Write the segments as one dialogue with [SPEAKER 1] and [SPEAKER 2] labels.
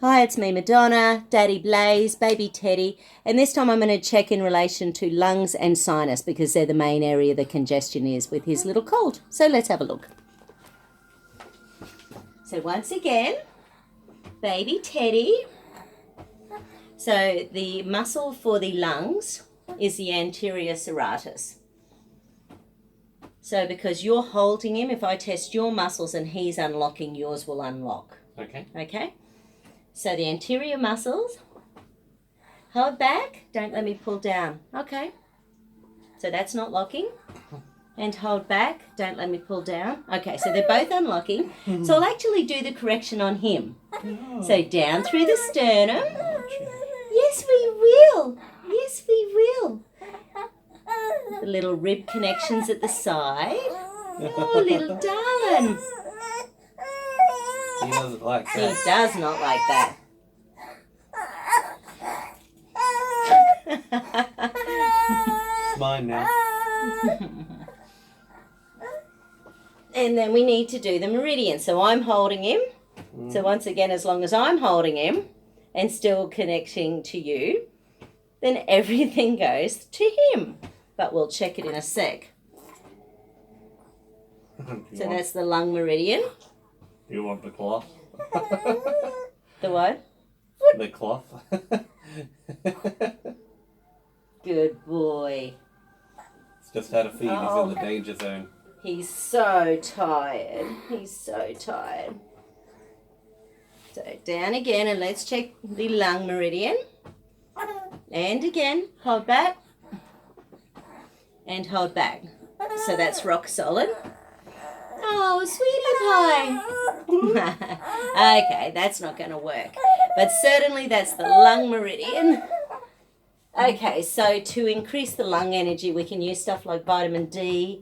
[SPEAKER 1] Hi, it's me, Madonna, Daddy Blaze, Baby Teddy, and this time I'm going to check in relation to lungs and sinus because they're the main area the congestion is with his little cold. So let's have a look. So once again, Baby Teddy. So the muscle for the lungs is the anterior serratus. So because you're holding him, if I test your muscles and he's unlocking, yours will unlock. Okay? So the anterior muscles, hold back, don't let me pull down. Okay. So that's not locking. And hold back, don't let me pull down. Okay, so they're both unlocking. So I'll actually do the correction on him. So down through the sternum. Yes, we will. Yes, we will. The little rib connections at the side. Oh, little darling.
[SPEAKER 2] He doesn't like
[SPEAKER 1] He
[SPEAKER 2] that.
[SPEAKER 1] does not like that.
[SPEAKER 2] It's mine now.
[SPEAKER 1] And then we need to do the meridian. So I'm holding him. So once again, as long as I'm holding him and still connecting to you, then everything goes to him. But we'll check it in a sec. So that's the lung meridian.
[SPEAKER 2] You want the cloth?
[SPEAKER 1] The what?
[SPEAKER 2] The cloth?
[SPEAKER 1] Good boy.
[SPEAKER 2] It's just had a feed. He's
[SPEAKER 1] Oh.
[SPEAKER 2] in the danger zone.
[SPEAKER 1] He's so tired. He's so tired. So down again and let's check the lung meridian. And again, hold back. And hold back. So that's rock solid. Oh, sweetie pie. Okay, that's not going to work. But certainly that's the lung meridian. Okay, so to increase the lung energy, we can use stuff like vitamin D.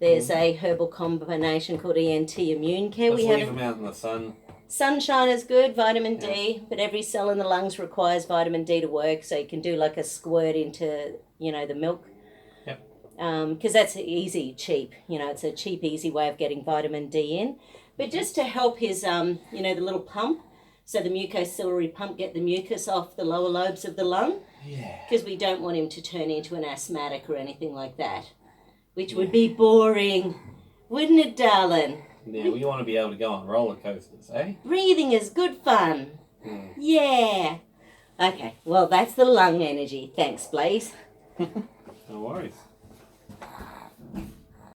[SPEAKER 1] There's a herbal combination called ENT Immune Care.
[SPEAKER 2] Just
[SPEAKER 1] We
[SPEAKER 2] leave
[SPEAKER 1] have
[SPEAKER 2] him out in the sun.
[SPEAKER 1] sunshine is good, vitamin D, but every cell in the lungs requires vitamin D to work. So you can do like a squirt into, the milk. Because that's easy, cheap. It's a cheap, easy way of getting vitamin D in. But just to help his, the little pump, so the mucociliary pump, get the mucus off the lower lobes of the lung.
[SPEAKER 2] Yeah.
[SPEAKER 1] Because we don't want him to turn into an asthmatic or anything like that, which would be boring, wouldn't it, darling?
[SPEAKER 2] Yeah, we want to be able to go on roller coasters, eh?
[SPEAKER 1] Breathing is good fun. Yeah. Okay, well, that's the lung energy. Thanks, Blaze.
[SPEAKER 2] No worries.